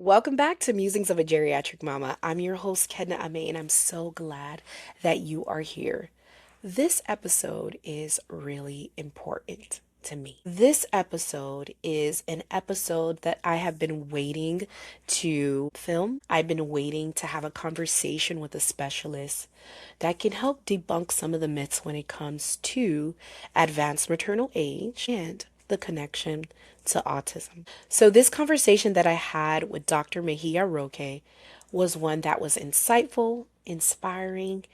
Welcome back to Musings of a Geriatric Mama. I'm your host, Kedna Amey, and I'm so glad that you are here. This episode is really important to me. This episode is an episode that I have been waiting to film. I've been waiting to have a conversation with a specialist that can help debunk some of the myths when it comes to advanced maternal age and the connection to autism. So, this conversation that I had with Dr. Mejia Roque was one that was insightful, inspiring,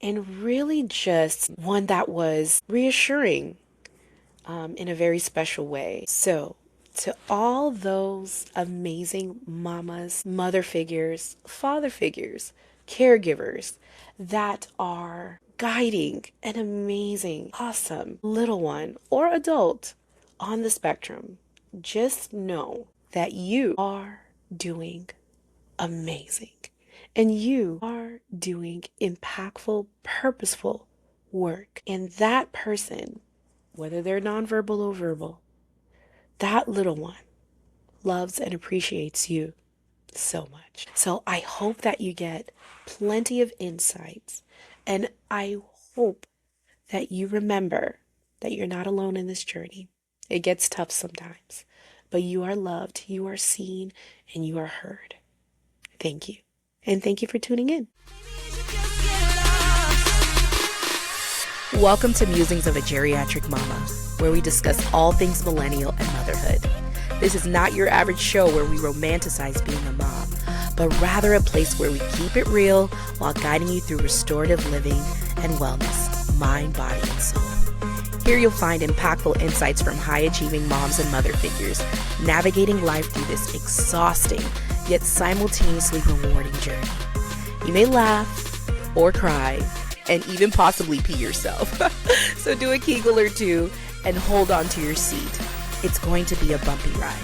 and really just one that was reassuring in a very special way. So, to all those amazing mamas, mother figures, father figures, caregivers that are guiding an amazing, awesome little one or adult on the spectrum, just know that you are doing amazing and you are doing impactful, purposeful work. And that person, whether they're nonverbal or verbal, that little one loves and appreciates you so much. So I hope that you get plenty of insights, and I hope that you remember that you're not alone in this journey. It gets tough sometimes, but you are loved, you are seen, and you are heard. Thank you. And thank you for tuning in. Welcome to Musings of a Geriatric Mama, where we discuss all things millennial and motherhood. This is not your average show where we romanticize being a mom, but rather a place where we keep it real while guiding you through restorative living and wellness, mind, body, and soul. Here you'll find impactful insights from high-achieving moms and mother figures navigating life through this exhausting yet simultaneously rewarding journey. You may laugh or cry and even possibly pee yourself. So do a Kegel or two and hold on to your seat. It's going to be a bumpy ride,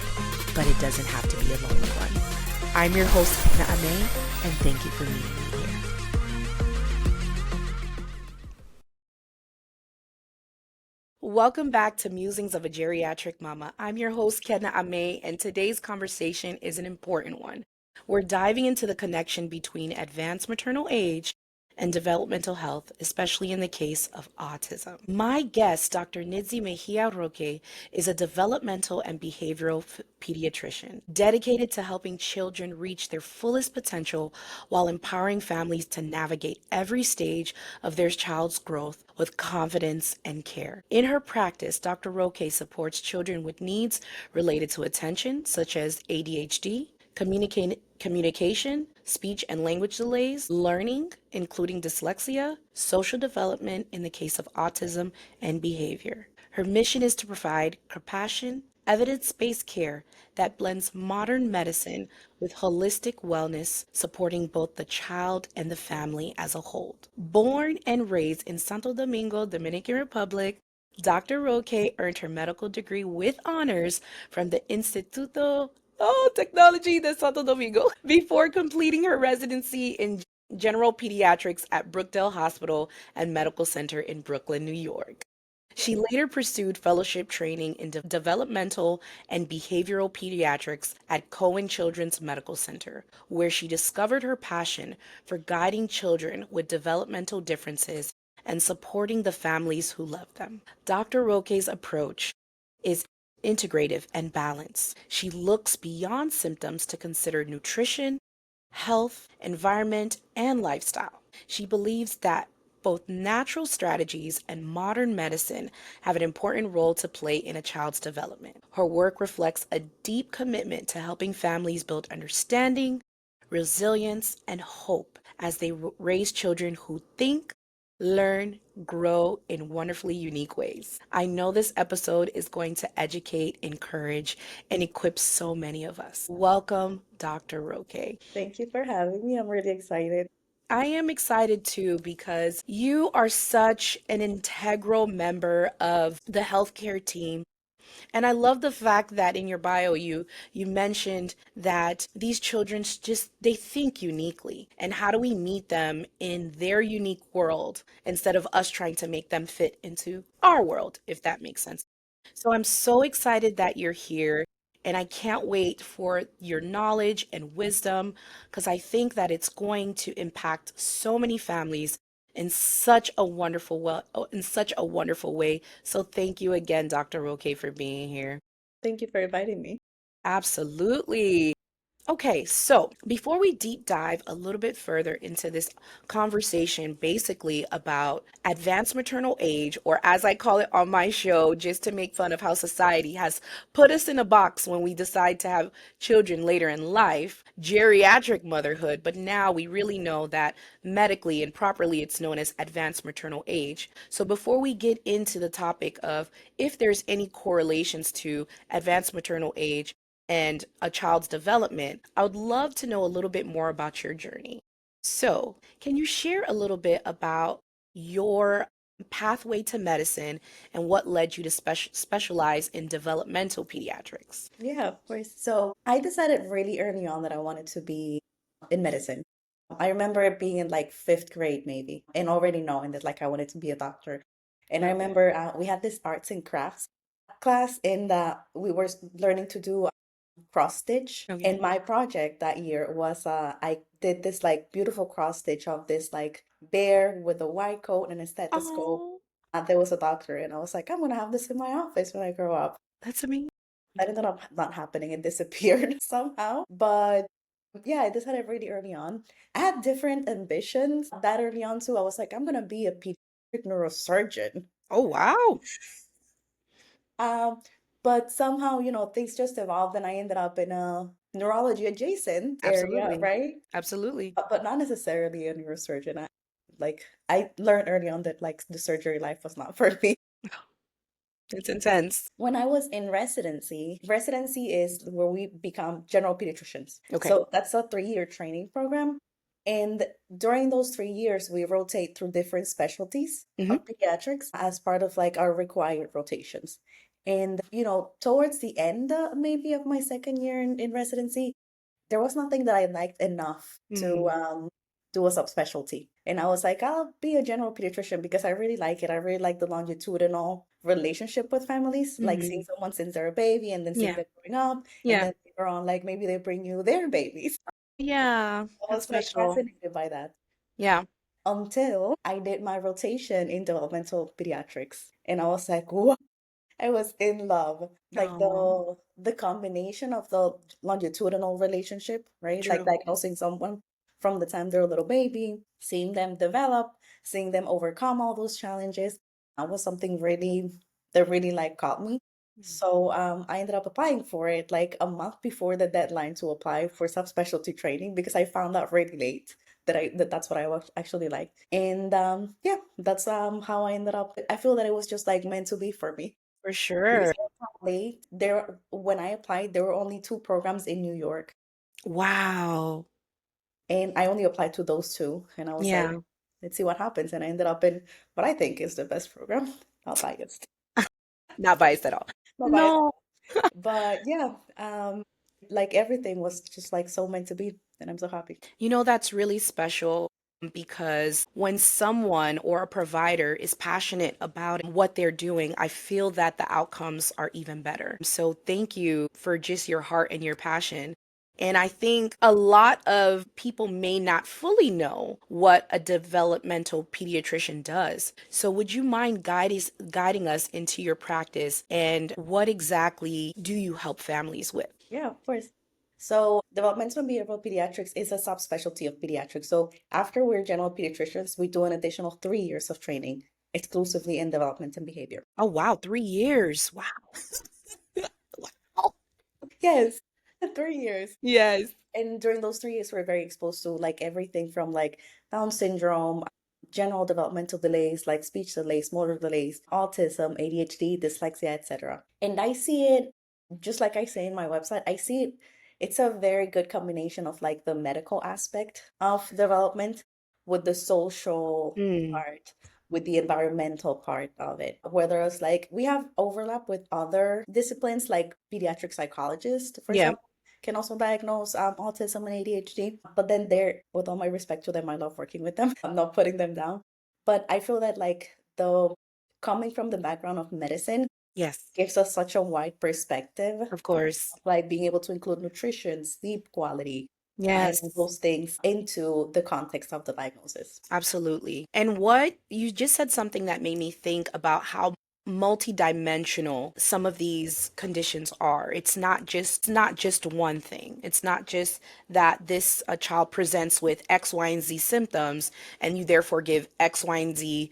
but it doesn't have to be a lonely one. I'm your host, Kedna Amey, and thank you for meeting me here. Welcome back to Musings of a Geriatric Mama. I'm your host, Kedna Amey, and today's conversation is an important one. We're diving into the connection between advanced maternal age and developmental health, especially in the case of autism. My guest, Dr. Nidsy Mejia Roque, is a developmental and behavioral pediatrician dedicated to helping children reach their fullest potential while empowering families to navigate every stage of their child's growth with confidence and care. In her practice, Dr. Roque supports children with needs related to attention, such as ADHD, communication, speech and language delays, learning, including dyslexia, social development in the case of autism, and behavior. Her mission is to provide compassion, evidence-based care that blends modern medicine with holistic wellness, supporting both the child and the family as a whole. Born and raised in Santo Domingo, Dominican Republic, Dr. Roque earned her medical degree with honors from the Instituto Technology de Santo Domingo before completing her residency in general pediatrics at Brookdale Hospital and Medical Center in Brooklyn, New York. She later pursued fellowship training in developmental and behavioral pediatrics at Cohen Children's Medical Center, where she discovered her passion for guiding children with developmental differences and supporting the families who love them. Dr. Roque's approach is integrative and balanced. She looks beyond symptoms to consider nutrition, health, environment, and lifestyle. She believes that both natural strategies and modern medicine have an important role to play in a child's development. Her work reflects a deep commitment to helping families build understanding, resilience, and hope as they raise children who think, learn, grow in wonderfully unique ways. I know this episode is going to educate, encourage, and equip so many of us. Welcome, Dr. Roque. Thank you for having me. I'm really excited. I am excited too because you are such an integral member of the healthcare team. And I love the fact that in your bio you mentioned that these children just they think uniquely. And how do we meet them in their unique world instead of us trying to make them fit into our world, if that makes sense. So I'm so excited that you're here. And I can't wait for your knowledge and wisdom because I think that it's going to impact so many families in such a wonderful way. So thank you again, Dr. Roque, for being here. Thank you for inviting me. Absolutely. Okay, so before we deep dive a little bit further into this conversation, basically about advanced maternal age, or as I call it on my show, just to make fun of how society has put us in a box when we decide to have children later in life, geriatric motherhood, but now we really know that medically and properly it's known as advanced maternal age. So before we get into the topic of if there's any correlations to advanced maternal age, and a child's development, I would love to know a little bit more about your journey. So, can you share a little bit about your pathway to medicine and what led you to specialize in developmental pediatrics? Yeah, of course. So I decided really early on that I wanted to be in medicine. I remember it being in like fifth grade, maybe, and already knowing that like I wanted to be a doctor. And I remember we had this arts and crafts class, and we were learning to do cross stitch. Okay. And my project that year was I did this like beautiful cross stitch of this like bear with a white coat and a stethoscope. Oh, There was a doctor, and I was like, I'm gonna have this in my office when I grow up. that's amazing. That ended up not happening. It disappeared somehow. But yeah, I decided really early on. I had different ambitions that early on too. I was like, I'm gonna be a pediatric neurosurgeon. Oh, wow. Um, but somehow, things just evolved and I ended up in a neurology adjacent area, Absolutely. right? Absolutely. But not necessarily a neurosurgeon. I learned early on that like the surgery life was not for me. It's intense. When I was in residency is where we become general pediatricians. Okay. So that's a 3-year training program. And during those 3 years, we rotate through different specialties Hmm. of pediatrics as part of like our required rotations. And, towards the end, maybe of my second year in residency, there was nothing that I liked enough to Mm-hmm. do a subspecialty. And I was like, I'll be a general pediatrician because I really like it. I really like the longitudinal relationship with families, like seeing Hmm. someone since they're a baby and then seeing Yeah. them growing up. And Yeah. then later on, like maybe they bring you their babies. Yeah. I That's was like special. fascinated by that Yeah. until I did my rotation in developmental pediatrics. And I was like, whoa, I was in love. Like Oh, the combination of the longitudinal relationship, right? Like true. diagnosing someone from the time they're a little baby, seeing them develop, seeing them overcome all those challenges. That was something really that really like caught me. So I ended up applying for it like a month before the deadline to apply for subspecialty training because I found out really late that's what I actually liked. And yeah, that's how I ended up. I feel that it was just like meant to be for me. For Because sure. I applied late, when I applied, there were only two programs in New York, Wow. and I only applied to those two. And I was like, Yeah. let's see what happens. And I ended up in what I think is the best program. Not biased, Not biased at all. not biased. No. But yeah, like everything was just like so meant to be, and I'm so happy. That's really special because when someone or a provider is passionate about what they're doing, I feel that the outcomes are even better. So thank you for just your heart and your passion. And I think a lot of people may not fully know what a developmental pediatrician does. So would you mind guiding us into your practice and what exactly do you help families with? Yeah, of course. So, developmental and behavioral pediatrics is a subspecialty of pediatrics. So, after we're general pediatricians, we do an additional 3 years of training exclusively in development and behavior. Oh, wow, 3 years. Wow. Wow. Yes, 3 years. Yes. And during those 3 years, we're very exposed to like everything from like Down syndrome, general developmental delays like speech delays, motor delays, autism, ADHD, dyslexia, etc. And I see it just like I say in my website, I see it. It's a very good combination of like the medical aspect of development with the social Mm, part, with the environmental part of it. Whereas like we have overlap with other disciplines like pediatric psychologists, for yeah. example can also diagnose autism and ADHD. But then they're, with all my respect to them, I love working with them. I'm not putting them down. But I feel that like the coming from the background of medicine, Yes, Gives us such a wide perspective of course. of like being able to include nutrition, sleep quality, and all Yes. those things into the context of the diagnosis. Absolutely. And what you just said something that made me think about how multidimensional some of these conditions are. It's not just one thing. It's not just that this a child presents with X, Y, and Z symptoms and you therefore give X, Y, and Z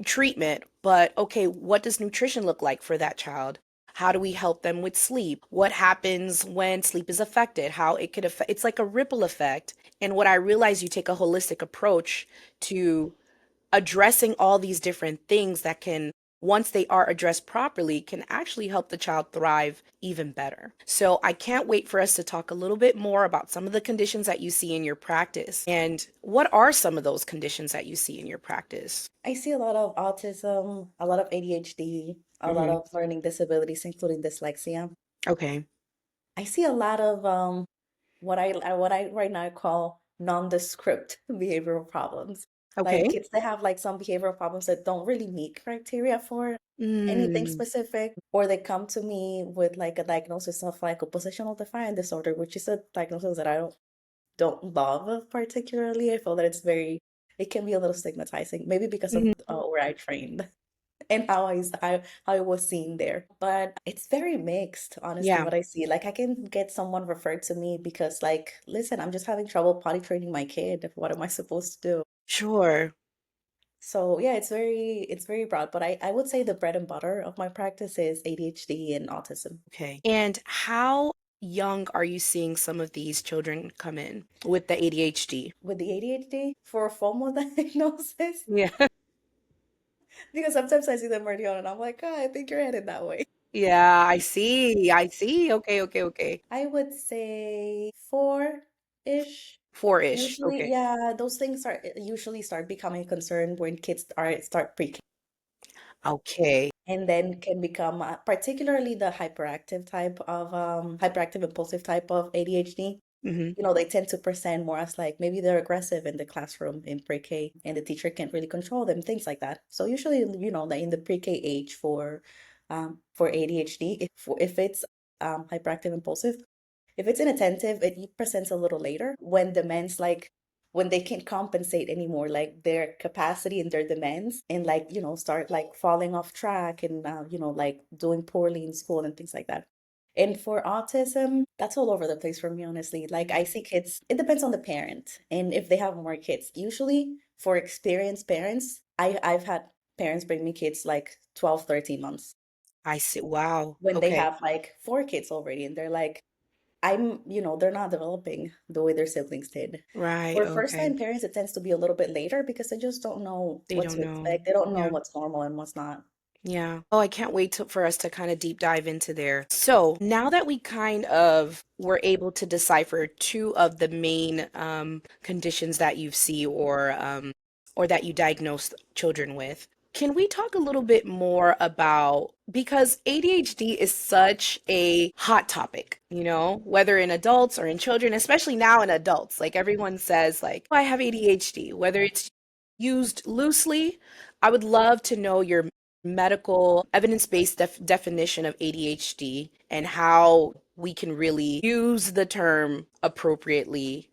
treatment, but okay, what does nutrition look like for that child? How do we help them with sleep? What happens when sleep is affected? How it could affect, it's like a ripple effect. And what I realize, you take a holistic approach to addressing all these different things that can, once they are addressed properly, can actually help the child thrive even better. So I can't wait for us to talk a little bit more about some of the conditions that you see in your practice. And what are some of those conditions that you see in your practice? I see a lot of autism, a lot of ADHD, a lot Hmm. of learning disabilities, including dyslexia. Okay. I see a lot of what I right now call nondescript behavioral problems. Like Okay. kids that have like some behavioral problems that don't really meet criteria for anything Mm. specific, or they come to me with like a diagnosis of like oppositional defiant disorder, which is a diagnosis that I don't love particularly. I feel that it can be a little stigmatizing, maybe because of Mhm. where I trained and how I was seen there. But it's very mixed, honestly, Yeah, what I see. Like I can get someone referred to me because like, listen, I'm just having trouble potty training my kid. What am I supposed to do? sure. So yeah, it's very broad, but I would say the bread and butter of my practice is ADHD and autism. Okay. And how young are you seeing some of these children come in with the ADHD? With the ADHD for a formal diagnosis, Yeah. because sometimes I see them early on and I'm like, oh, I think you're headed that way. Yeah, I see. I see. Okay, okay, okay. I would say four-ish. Four-ish. Usually, Okay. yeah, those things are usually start becoming a concern when kids are start pre-K Okay. and then can become particularly the hyperactive impulsive type of ADHD. Mm-hmm. They tend to present more as like maybe they're aggressive in the classroom in pre-K and the teacher can't really control them, things like that. So usually, like in the pre-K age for ADHD, if it's hyperactive impulsive, if it's inattentive, it presents a little later when demands like when they can't compensate anymore, like their capacity and their demands, and like, start like falling off track and, like doing poorly in school and things like that. And for autism, that's all over the place for me, honestly. Like I see kids, it depends on the parent and if they have more kids. Usually for experienced parents, I've had parents bring me kids like 12, 13 months I see. Wow. when they Okay. have like four kids already and they're like, they're not developing the way their siblings did. Right. For Okay. first-time parents, it tends to be a little bit later because they just don't know They what don't to know. expect. They don't know Yeah. what's normal and what's not. Yeah. Oh, I can't wait for us to kind of deep dive into there. So now that we kind of were able to decipher two of the main conditions that you see or that you diagnose children with, can we talk a little bit more about, because ADHD is such a hot topic, whether in adults or in children, especially now in adults. Like everyone says, like, "Oh, I have ADHD," whether it's used loosely. I would love to know your medical evidence-based definition of ADHD and how we can really use the term appropriately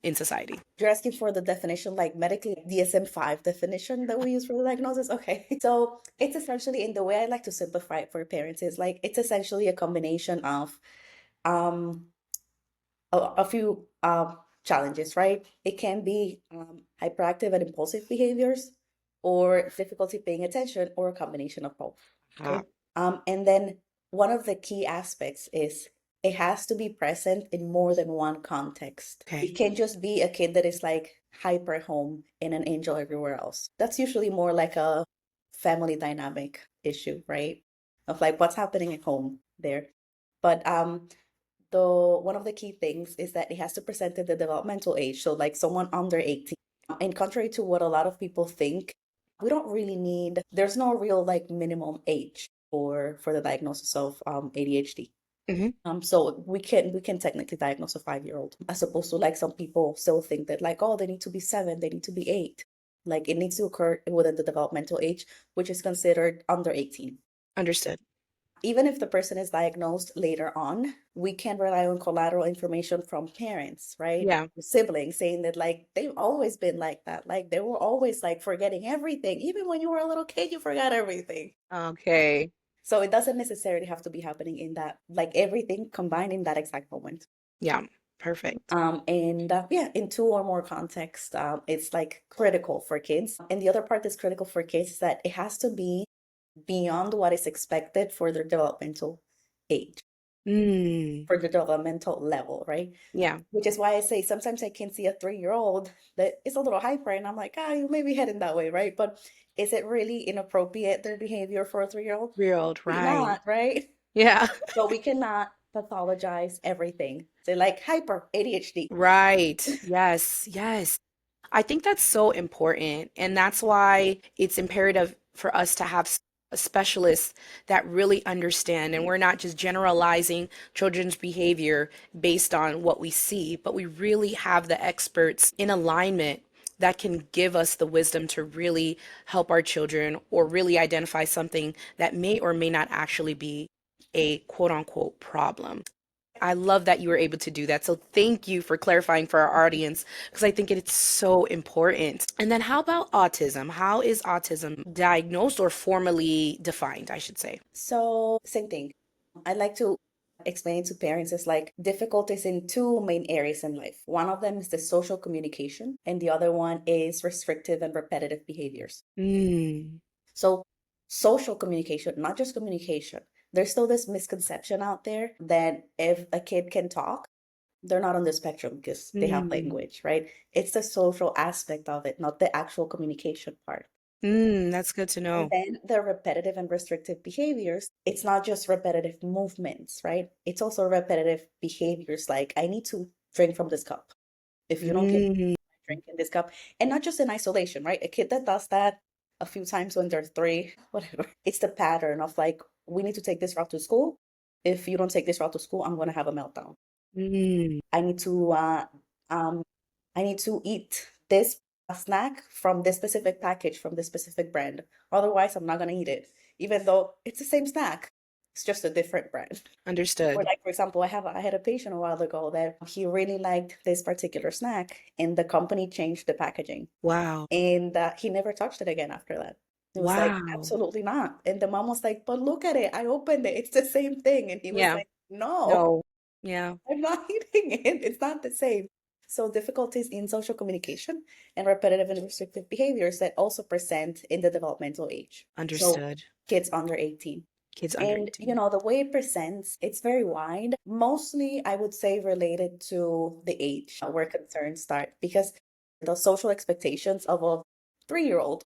in society. You're asking for the definition, like medically DSM-5 definition that we use for the diagnosis? Okay. So it's essentially, in the way I like to simplify it for parents, is like it's essentially a combination of um a few challenges, right? It can be hyperactive and impulsive behaviors, or difficulty paying attention, or a combination of both. Ah, Okay. And then one of the key aspects is it has to be present in more than one context. okay. It can't just be a kid that is like hyper home and an angel everywhere else. That's usually more like a family dynamic issue, right? Of like what's happening at home there. But though one of the key things is that it has to present at the developmental age, so like someone under 18. And contrary to what a lot of people think, we don't really need, there's no real like minimum age for the diagnosis of ADHD. Hmm. So we can technically diagnose a 5-year-old, as opposed to like some people still think that like, oh, they need to be 7, they need to be 8. Like it needs to occur within the developmental age, which is considered under 18. Understood. Even if the person is diagnosed later on, we can rely on collateral information from parents, right? Yeah. Siblings saying that like they've always been like that. Like they were always like forgetting everything. Even when you were a little kid, you forgot everything. Okay. So it doesn't necessarily have to be happening in that, like everything combined in that exact moment. Yeah. Perfect. Yeah, in two or more contexts, it's like critical for kids. And the other part that's critical for kids is that it has to be beyond what is expected for their developmental age, Mm. for the developmental level, right? Yeah. Which is why I say sometimes I can see a 3-year-old that is a little hyper, and I'm like, you may be heading that way, right? But is it really inappropriate, their behavior for a 3-year-old? Real, Maybe right. not, right? Yeah. So we cannot pathologize everything. So like hyper ADHD. Right. Yes. Yes. I think that's so important. And that's why it's imperative for us to have specialists that really understand. And we're not just generalizing children's behavior based on what we see, but we really have the experts in alignment that can give us the wisdom to really help our children or really identify something that may or may not actually be a quote unquote problem. I love that you were able to do that. So thank you for clarifying for our audience because I think it's so important. And then how about autism? How is autism diagnosed or formally defined, I should say? So same thing. I like to explain to parents is like difficulties in two main areas in life. One of them is the social communication, and the other one is restrictive and repetitive behaviors. Mm, So social communication, not just communication. There's still this misconception out there that if a kid can talk, they're not on the spectrum because they have mm, language, right? It's the social aspect of it, not the actual communication part. that's good to And know. then the repetitive and restrictive behaviors, it's not just repetitive movements, right? It's also repetitive behaviors like I need to drink from this cup. If you don't give Mm, drink in this cup, and not just in isolation, right? A kid that does that a few times when they're 3, whatever. It's the pattern of like, we need to take this route to school. If you don't take this route to school, I'm gonna have a meltdown. mm, I need to um I need to eat this snack from this specific package from this specific brand. Otherwise, I'm not gonna eat it, even though it's the same snack. It's just a different brand. Or understood. like for example, I had a patient a while ago that he really liked this particular snack, and the company changed the packaging, Wow. and he never touched it again after that. It was like Wow. absolutely not. And the mom was like, "But look at it! I opened it. It's the same thing." And he was Yeah. like, "No." No. Yeah. I'm not eating it. It's not the same. So difficulties in social communication and repetitive and restrictive behaviors that also present in the developmental age. So Understood. kids under 18. Kids under And 18. the way it presents, it's very wide. Mostly, I would say related to the age where concerns start because the social expectations of a 3-year-old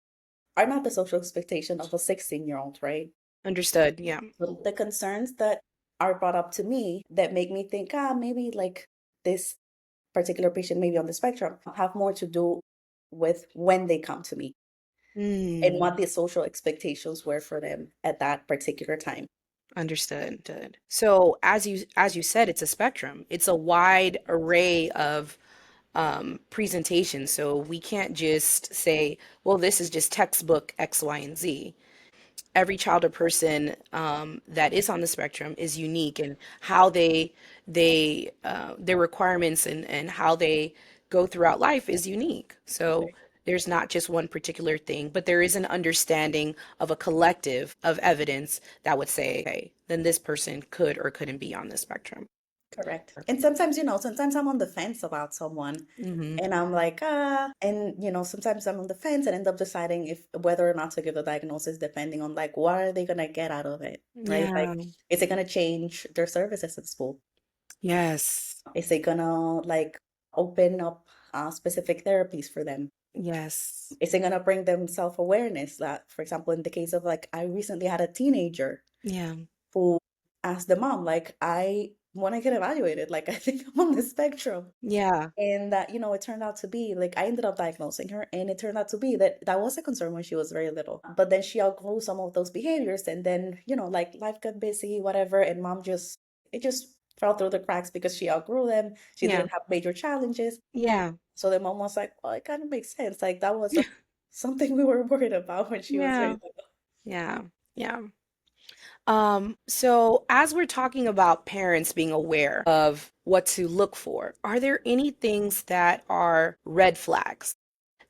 are not the social expectation of a 16-year-old, right? Understood. Yeah. So the concerns that are brought up to me that make me think, maybe like this particular patient maybe on the spectrum have more to do with when they come to me and Mm. what the social expectations were for them at that particular time. Understood. Good. So as you said, it's a spectrum. It's a wide array of presentations. So we can't just say, well, this is just textbook X, Y, and Z. Every child or person that is on the spectrum is unique, and how their requirements and how they go throughout life is unique. So there's not just one particular thing, but there is an understanding of a collective of evidence that would say, okay, then this person could or couldn't be on the spectrum. Correct. And Perfect. sometimes, sometimes I'm on the fence about someone Hmm. and I'm like, and sometimes I'm on the fence and end up deciding if whether or not to give a diagnosis depending on like what are they gonna get out of it, right? Like, Yeah. is it gonna change their services at school? Yes. Is it gonna like open up specific therapies for them? Yes. Is it gonna bring them self-awareness? That, for example, in the case of like I recently had a teenager Yeah. who asked the mom, like, I want to get evaluated. Like, I think I'm on the spectrum. Yeah. And that, it turned out to be like I ended up diagnosing her, and it turned out to be that that was a concern when she was very little. But then she outgrew some of those behaviors, and then, like life got busy, whatever, and mom just it just fell through the cracks because she outgrew them. She Yeah. didn't have major challenges. Yeah. So the mom was like, well, it kind of makes sense. Like that was something we were worried about when she was very Yeah. little. Yeah. Yeah. So as we're talking about parents being aware of what to look for, are there any things that are red flags?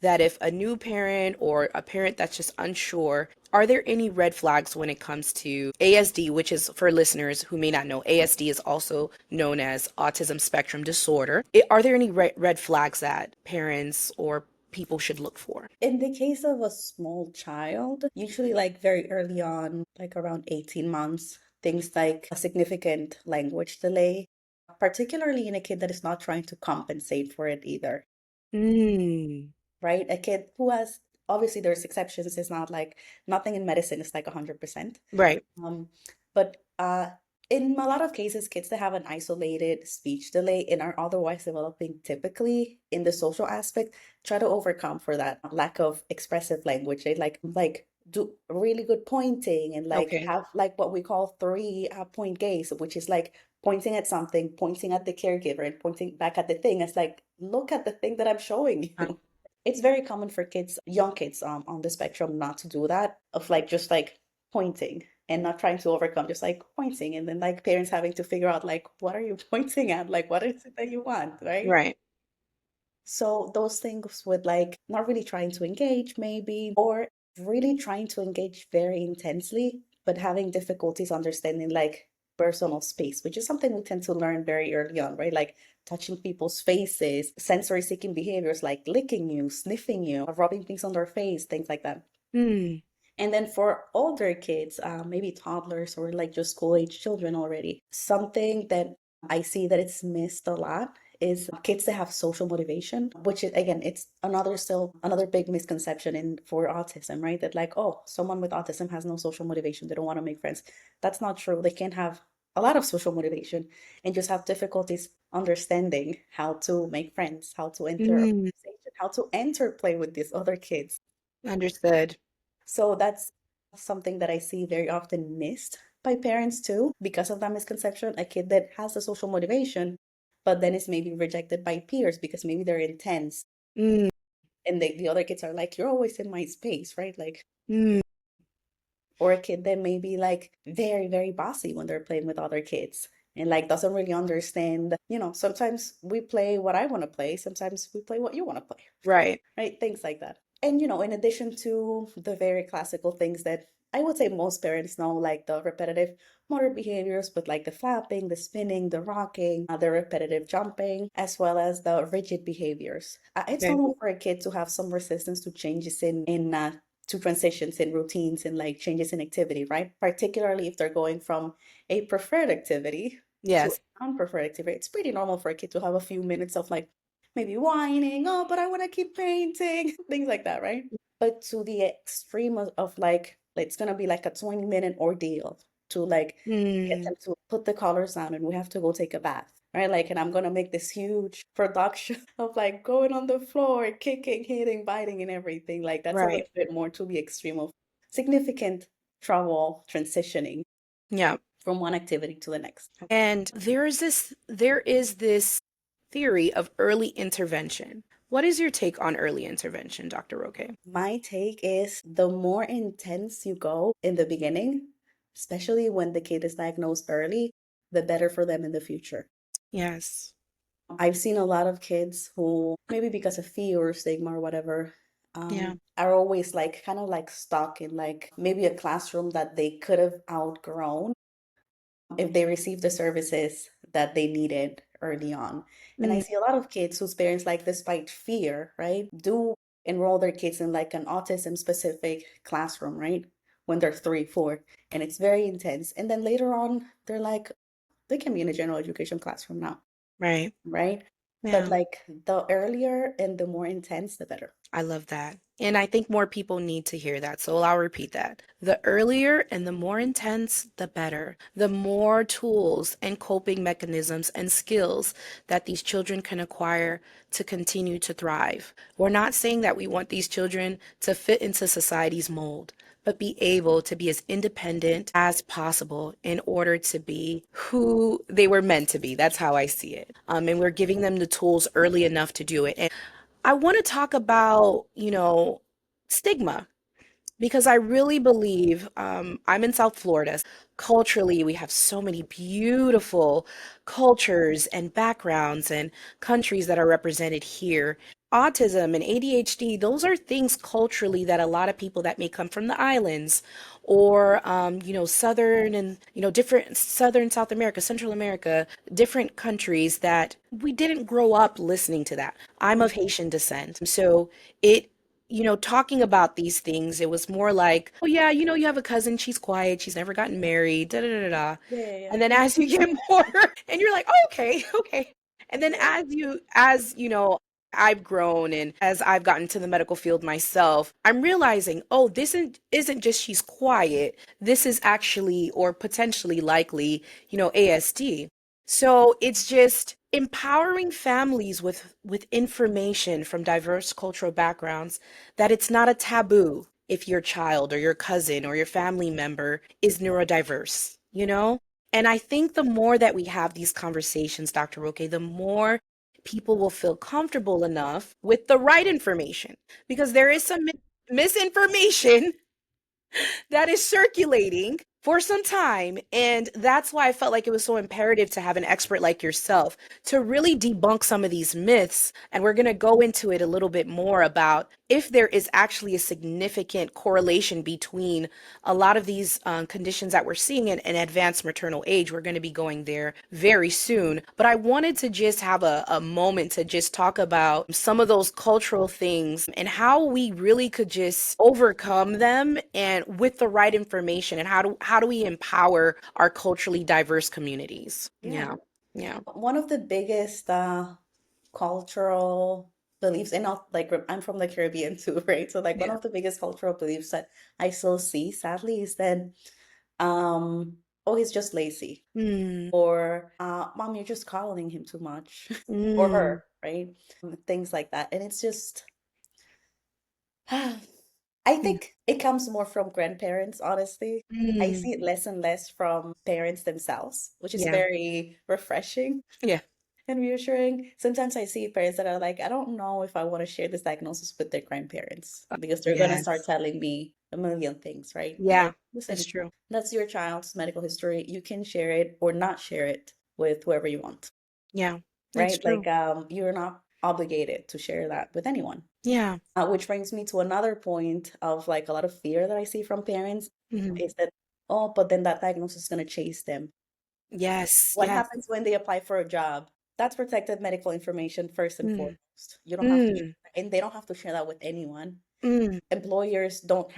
That if a new parent or a parent that's just unsure, are there any red flags when it comes to ASD, which is for listeners who may not know, ASD is also known as autism spectrum disorder. Are there any red flags that parents or people should look for? In the case of a small child, usually like very early on, like around 18 months, things like a significant language delay, particularly in a kid that is not trying to compensate for it either, Mm, right? A kid who has, obviously there's exceptions, it's not like nothing in medicine is like 100%. right. Um, but in a lot of cases, kids that have an isolated speech delay and are otherwise developing typically in the social aspect try to overcome for that lack of expressive language. They like do really good pointing and like Okay. have like what we call three point gaze, which is like pointing at something, pointing at the caregiver, and pointing back at the thing. It's like, look at the thing that I'm showing you. It's very common for kids, young kids on the spectrum not to do that, of like just like pointing and not trying to overcome, just like pointing. And then like parents having to figure out like, what are you pointing at? Like, what is it that you want, right? Right. So those things with like not really trying to engage maybe, or really trying to engage very intensely, but having difficulties understanding like personal space, which is something we tend to learn very early on, right? Like touching people's faces, sensory seeking behaviors like licking you, sniffing you, rubbing things on their face, things like that. Mm, And then for older kids, maybe toddlers or like just school age children already, something that I see that it's missed a lot is kids that have social motivation, which is again, it's another big misconception in for autism, right? That like, oh, someone with autism has no social motivation, they don't want to make friends. That's not true. They can have a lot of social motivation and just have difficulties understanding how to make friends, how to enter a mm, conversation, how to interplay with these other kids. understood. So that's something that I see very often missed by parents too, because of that misconception. A kid that has a social motivation, but then is maybe rejected by peers because maybe they're intense. Mm, And the other kids are like, you're always in my space, right? Like, mm, or a kid that may be like very, very bossy when they're playing with other kids and like doesn't really understand, sometimes we play what I want to play, sometimes we play what you want to play, right. right? Things like that. And, in addition to the very classical things that I would say most parents know, like the repetitive motor behaviors, but like the flapping, the spinning, the rocking, the repetitive jumping, as well as the rigid behaviors. It's Okay. normal for a kid to have some resistance to changes to transitions in routines and like changes in activity, right? Particularly if they're going from a preferred activity to Yes. unpreferred activity. It's pretty normal for a kid to have a few minutes of like maybe whining, oh, but I want to keep painting, things like that, right? But to the extreme of like, it's gonna be like a 20-minute ordeal to like get Mm, them to put the colors on and we have to go take a bath, right? Like, and I'm gonna make this huge production of like going on the floor, kicking, hitting, biting, and everything. Like, that's a right. little bit more to the extreme of significant trouble transitioning Yeah. from one activity to the next. And there is this theory of early intervention. What is your take on early intervention, Dr. Roque? My take is the more intense you go in the beginning, especially when the kid is diagnosed early, the better for them in the future. Yes. I've seen a lot of kids who, maybe because of fear or stigma or whatever, Yeah. are always like kind of like stuck in like maybe a classroom that they could have outgrown if they received the services that they needed early on. And I Mm, see a lot of kids whose parents, like, despite fear, right, do enroll their kids in like an autism specific classroom, right, when they're 3, 4, and it's very intense. And then later on, they're like, they can be in a general education classroom now, right. right? But Yeah. like the earlier and the more intense, the better. I love that. And I think more people need to hear that. So I'll repeat that. The earlier and the more intense, the better. The more tools and coping mechanisms and skills that these children can acquire to continue to thrive. We're not saying that we want these children to fit into society's mold, but be able to be as independent as possible in order to be who they were meant to be. That's how I see it. And we're giving them the tools early enough to do it. I want to talk about, stigma. because I really believe I'm in South Florida. Culturally, we have so many beautiful cultures and backgrounds and countries that are represented here. Autism and ADHD, those are things culturally that a lot of people that may come from the islands or, Southern and, different Southern South America, Central America, different countries that we didn't grow up listening to that. I'm of Haitian descent. So it talking about these things, it was more like, oh yeah, you have a cousin, she's quiet, she's never gotten married, da da da da. Da. Yeah, yeah, yeah. And then as you get more, and you're like, oh, okay, okay. And then Yeah. I've grown and as I've gotten to the medical field myself, I'm realizing, oh, this isn't just she's quiet. This is actually or potentially likely, ASD. So it's just empowering families with information from diverse cultural backgrounds that it's not a taboo if your child or your cousin or your family member is neurodiverse. And I think the more that we have these conversations, Dr. Roque, the more people will feel comfortable enough with the right information because there is some misinformation that is circulating for some time. And that's why I felt like it was so imperative to have an expert like yourself to really debunk some of these myths. And we're going to go into it a little bit more about if there is actually a significant correlation between a lot of these conditions that we're seeing in advanced maternal age. We're going to be going there very soon. But I wanted to just have a moment to just talk about some of those cultural things and how we really could just overcome them and with the right information and how do we empower our culturally diverse communities? Yeah. Yeah. Yeah. One of the biggest cultural beliefs, and not like I'm from the Caribbean too, right? So like one Yeah. of the biggest cultural beliefs that I still see, sadly, is that oh, he's just lazy, Mm, or mom, you're just coddling him too much, or mm, her, right? Things like that. And it's just I mm, think it comes more from grandparents, honestly. I mm. see it less and less from parents themselves, which is Yeah. very refreshing Yeah. and reassuring. Sometimes I see parents that are like, I don't know if I want to share this diagnosis with their grandparents because they're going to start Yes. telling me a million things, right? Yeah. Like, That's listen, true. that's your child's medical history. You can share it or not share it with whoever you want, Yeah. That's right? true. Like, you're not obligated to share that with anyone. Yeah. Which brings me to another point of like a lot of fear that I see from parents Hmm. is that, oh, but then that diagnosis is going to chase them. Yes. What Yes. happens when they apply for a job? That's protected medical information first and Mm, foremost. You don't have to, mm, and they don't have to share that with anyone. mm, Employers don't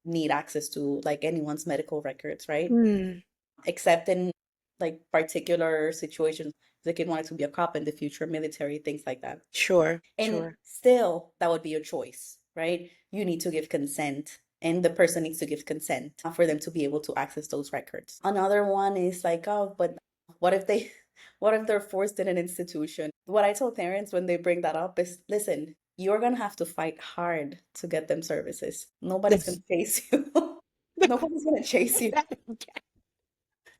need access to like anyone's medical records, right? mm. Except in like particular situations. The kid wanted to be a cop in the future, military, things like that. Sure. And Sure. still, that would be your choice, right? You need to give consent, and the person needs to give consent for them to be able to access those records. Another one is like, oh, but what if they, what if they're forced in an institution? What I tell parents when they bring that up is, listen, you're gonna have to fight hard to get them services. Nobody's gonna This. chase you. Nobody's gonna chase you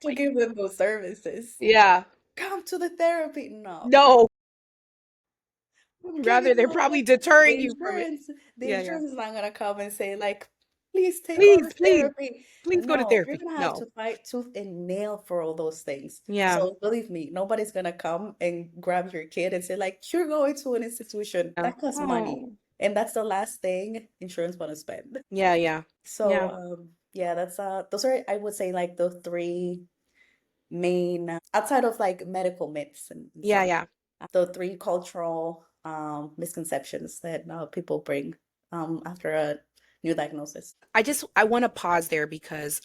to give them those services. Yeah. Come to the therapy. No. No. I'm Rather, giving they're you probably the deterring you from it. insurance. The Yeah. Yeah. insurance is not gonna come and say like, please take over Please, please, therapy. please go to No, you're therapy. gonna have No. to fight tooth and nail for all those things. Yeah. So believe me, nobody's gonna come and grab your kid and say like, you're going to an institution. Yeah. That costs money. Oh. And that's the last thing insurance wanna spend. Yeah. Yeah. So Yeah. yeah, that's those are I would say like the three main outside of like medical myths and Yeah. stuff, Yeah. the three cultural misconceptions that people bring after a new diagnosis. I want to pause there because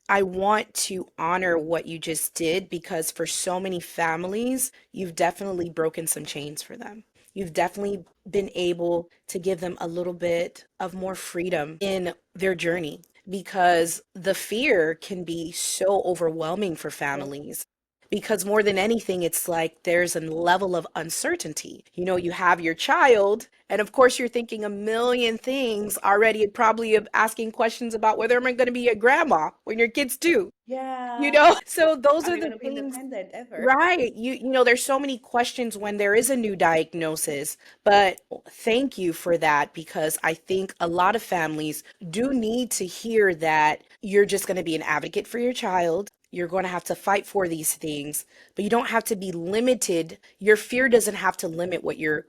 I want to honor what you just did because for so many families, you've definitely broken some chains for them. You've definitely been able to give them a little bit of more freedom in their journey because the fear can be so overwhelming for Yeah. families because more than anything, it's like there's a level of uncertainty. You know, you have your child, and of course, you're thinking a million things already, probably of asking questions about whether am I going to be a grandma when your kids do. You Yeah. know, so those Are are you the gonna be things. independent ever? Right. You know, there's so many questions when there is a new diagnosis, but thank you for that because I think a lot of families do need to hear that you're just going to be an advocate for your child. You're going to have to fight for these things, but you don't have to be limited. Your fear doesn't have to limit what you're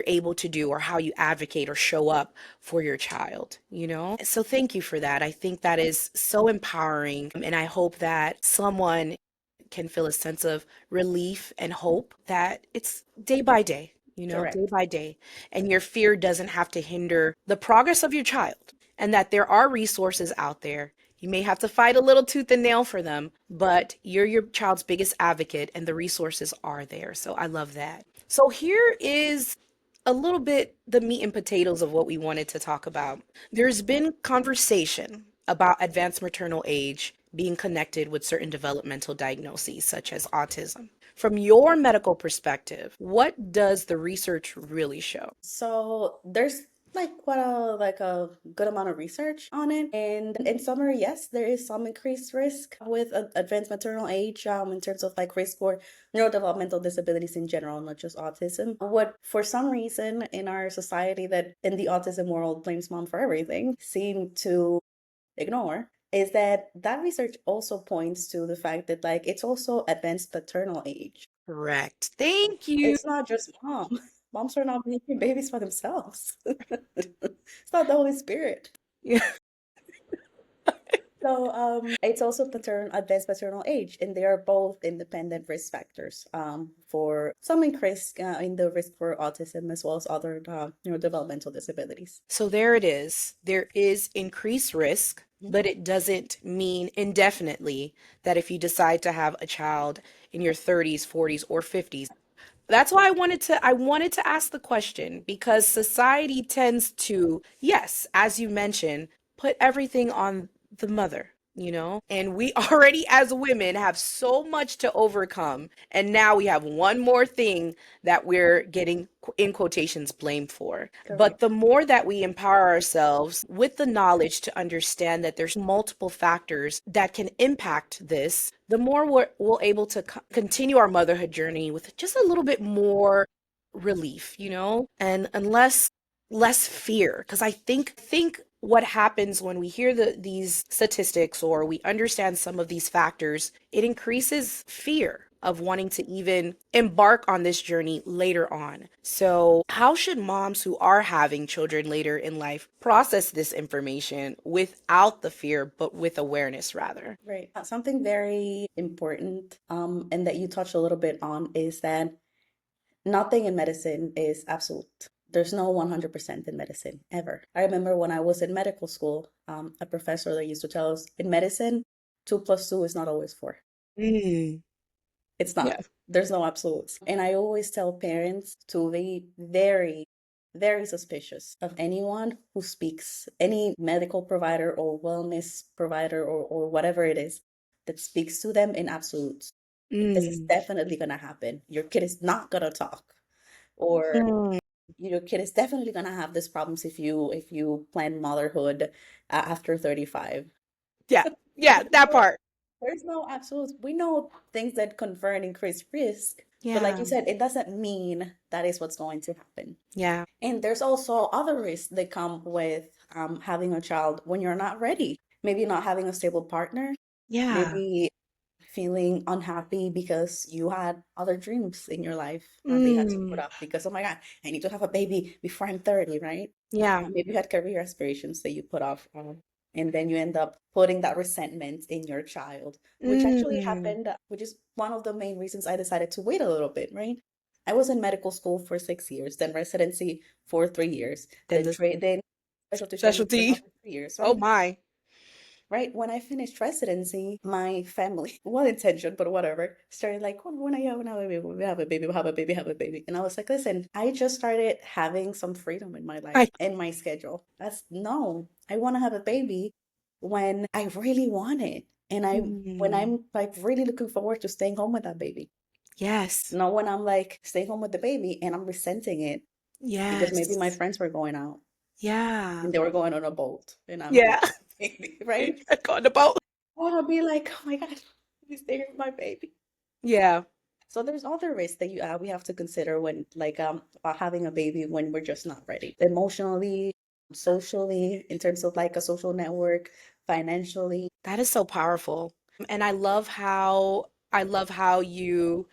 able to do or how you advocate or show up for your child, you know? So thank you for that. I think that is so empowering. And I hope that someone can feel a sense of relief and hope that it's day by day, you know, day Correct. by day. And your fear doesn't have to hinder the progress of your child, and that there are resources out there. You may have to fight a little tooth and nail for them, but you're your child's biggest advocate and the resources are there. So I love that. So here is a little bit the meat and potatoes of what we wanted to talk about. There's been conversation about advanced maternal age being connected with certain developmental diagnoses, such as autism. From your medical perspective, what does the research really show? So there's like a good amount of research on it. And in summary, yes, there is some increased risk with advanced maternal age in terms of like risk for neurodevelopmental disabilities in general, not just autism. What for some reason in our society that in the autism world blames mom for everything seem to ignore is that that research also points to the fact that like it's also advanced paternal age. Correct. Thank you. It's not just mom. Moms are not making babies for themselves. It's not the Holy Spirit. Yeah. So it's also advanced paternal age, and they are both independent risk factors for some increase in the risk for autism as well as other neurodevelopmental disabilities. So there it is. There is increased risk, Mhm. but it doesn't mean indefinitely that if you decide to have a child in your 30s, 40s, or 50s. That's why I wanted to ask the question because society tends to, yes, as you mentioned, put everything on the mother, you know? And we already as women have so much to overcome, and now we have one more thing that we're getting in quotations blamed for. But Correct. the more that we empower ourselves with the knowledge to understand that there's multiple factors that can impact this, the more we're able to continue our motherhood journey with just a little bit more relief, you know, and less fear. Because I think what happens when we hear these statistics or we understand some of these factors, it increases fear of wanting to even embark on this journey later on. So, how should moms who are having children later in life process this information without the fear, but with awareness rather? Right. Something very important, and that you touched a little bit on is that nothing in medicine is absolute. There's no 100% in medicine ever. I remember when I was in medical school, a professor that used to tell us in medicine, 2 plus 2 is not always 4. Mm, It's yeah. not. There's no absolutes. And I always tell parents to be very, very suspicious of anyone who speaks, any medical provider or wellness provider or whatever it is that speaks to them in absolutes. This is Mm, definitely going to happen. Your kid is not going to talk. Or mm. your kid is definitely going to have these problems if you plan motherhood after 35. Yeah. Yeah, that So part. there's no absolutes. We know things that confer an increased risk, but like Yeah. you said, it doesn't mean that is what's going to happen. Yeah. And there's also other risks that come with having a child when you're not ready. Maybe not having a stable partner, Yeah. maybe feeling unhappy because you had other dreams in your life that you had to put Mm, up because, oh my God, I need to have a baby before I'm 30, right? yeah. Maybe you had career aspirations that you put off on, and then you end up putting that resentment in your child, which actually Mm. happened, which is one of the main reasons I decided to wait a little bit, right? I was in medical school for 6 years, then residency for 3 years, Then then the then specialty training for specialty. another 3 years, Oh right? my. Right when I finished residency, my family, well intentioned, but whatever, started like, when I have a baby, we have a baby, we have a baby, have a baby. And I was like, listen, I just started having some freedom in my life, I in my schedule. That's no, I want to have a baby when I really want it. And when Mm. I'm like really looking forward to staying home with that baby, Yes. not when I'm like staying home with the baby and I'm resenting it because maybe my Yes. friends were going out Yeah. and they were going on a boat and I'm here Yeah. with the baby, right? Got the boat. Or I'll be like, oh my God, he's there with my baby. Yeah. So there's other risks that we have to consider when like about having a baby when we're just not ready. Emotionally, socially, in terms of like a social network, financially. That is so powerful. And I love how you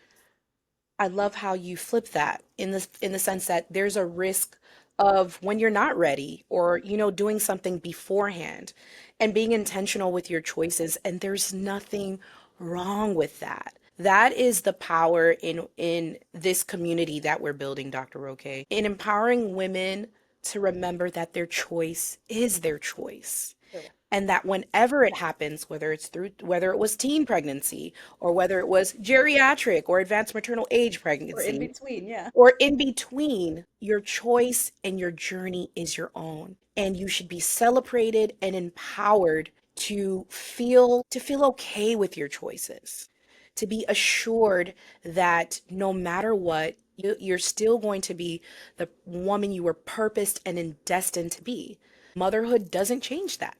flip that in the sense that there's a risk of when you're not ready or doing something beforehand and being intentional with your choices, and there's nothing wrong with that. That is the power in this community that we're building, Dr. Roque, in empowering women to remember that their choice is their choice, Correct. and that whenever it happens, whether it was teen pregnancy or whether it was geriatric or advanced maternal age Or in pregnancy between, yeah. or in between, your choice and your journey is your own, and you should be celebrated and empowered to feel okay with your choices, to be assured that no matter what, you're still going to be the woman you were purposed and destined to be. Motherhood doesn't change that.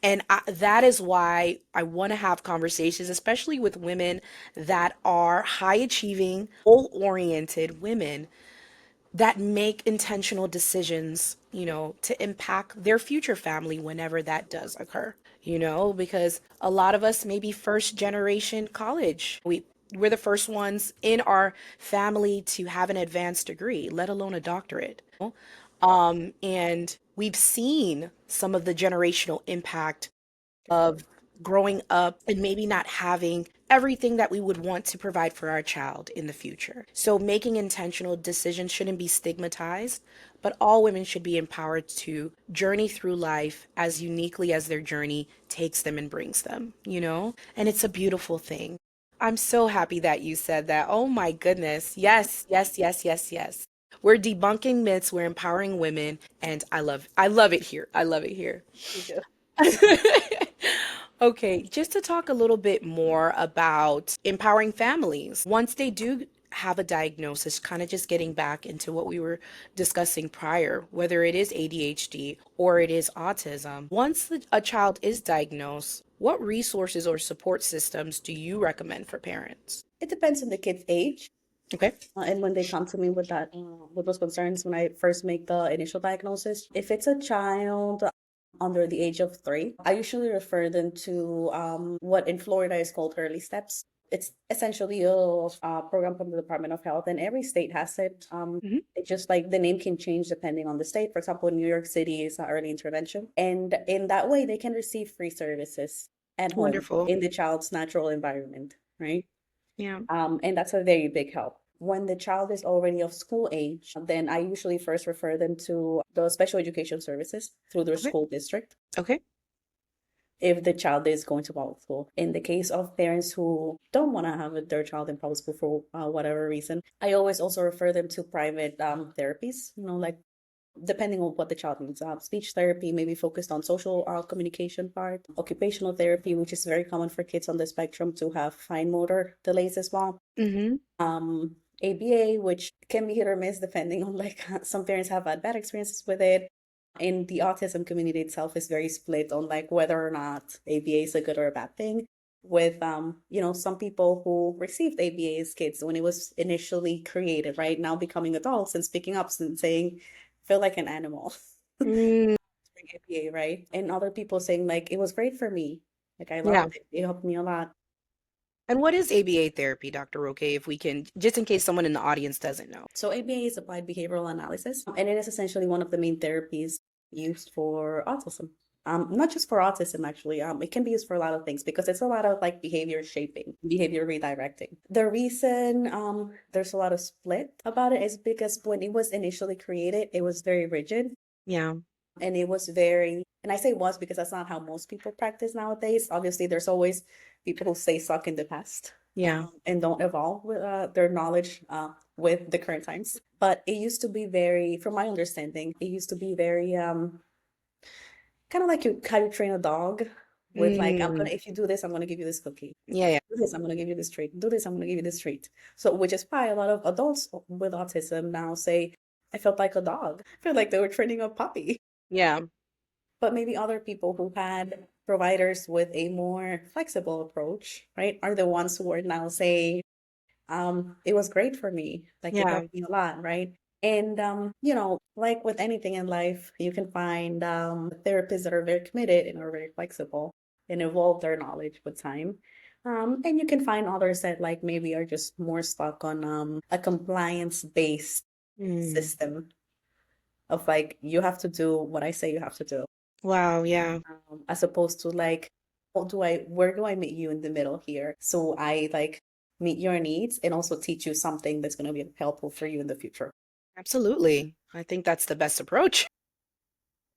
And that is why I want to have conversations, especially with women that are high achieving, goal oriented women that make intentional decisions, to impact their future family whenever that does occur, because a lot of us may be first generation college. We're the first ones in our family to have an advanced degree, let alone a doctorate. And we've seen some of the generational impact of growing up and maybe not having everything that we would want to provide for our child in the future. So making intentional decisions shouldn't be stigmatized, but all women should be empowered to journey through life as uniquely as their journey takes them and brings them. And it's a beautiful thing. I'm so happy that you said that. Oh my goodness. Yes, yes, yes, yes, yes. We're debunking myths, we're empowering women, and I love it here. I love it here. Me too. Okay, just to talk a little bit more about empowering families. Once they do have a diagnosis, kind of just getting back into what we were discussing prior, whether it is ADHD or it is autism. Once a child is diagnosed, what resources or support systems do you recommend for parents? It depends on the kid's age. Okay. And when they come to me with with those concerns, when I first make the initial diagnosis, if it's a child under the age of 3, I usually refer them to what in Florida is called early steps. It's essentially a program from the Department of Health, and every state has it. Hmm. It's just like the name can change depending on the state. For example, New York City is early intervention, and in that way, they can receive free services at home Wonderful. in the child's natural environment, right? Yeah. And that's a very big help. When the child is already of school age, then I usually first refer them to the special education services through their Okay. school district Okay. if the child is going to public school. In the case of parents who don't want to have their child in public school for whatever reason, I always also refer them to private therapies, like depending on what the child needs. Speech therapy, maybe focused on social communication part, occupational therapy, which is very common for kids on the spectrum to have fine motor delays as well. Mm-hmm. ABA, which can be hit or miss depending on like some parents have had bad experiences with it. And the autism community itself is very split on like whether or not ABA is a good or a bad thing. With some people who received ABA as kids when it was initially created, right now becoming adults and speaking up and saying, feel like an animal. Mm, ABA, right? And other people saying like it was great for me. Like I yeah. loved it. It helped me a lot. And what is ABA therapy, Dr. Roque, if we can, just in case someone in the audience doesn't know? So ABA is applied behavioral analysis, and it is essentially one of the main therapies used for autism. Not just for autism, actually. It can be used for a lot of things because it's a lot of like behavior shaping, behavior redirecting. The reason there's a lot of split about it is because when it was initially created, it was very rigid Yeah. and it was very, and I say was because that's not how most people practice nowadays. Obviously, there's always people who say suck in the past Yeah. and don't evolve with their knowledge with the current times. But it used to be very, from my understanding, it used to be very kind of like how you train a dog, with like, Mm. if you do this, I'm gonna give you this cookie. Yeah, yeah. Do this, I'm gonna give you this treat. Do this, I'm gonna give you this treat. So, which is why a lot of adults with autism now say, I felt like a dog. I feel like they were training a puppy. Yeah. But maybe other people who had providers with a more flexible approach, right, are the ones who are now saying, it was great for me. Like it Yeah. helped me a lot, right? And like with anything in life, you can find therapists that are very committed and are very flexible and evolve their knowledge with time. And you can find others that like maybe are just more stuck on a compliance-based Mm. system of like you have to do what I say you have to do, Wow, yeah. as opposed to like, where do I meet you in the middle here? So I like meet your needs and also teach you something that's going to be helpful for you in the future. Absolutely. I think that's the best approach.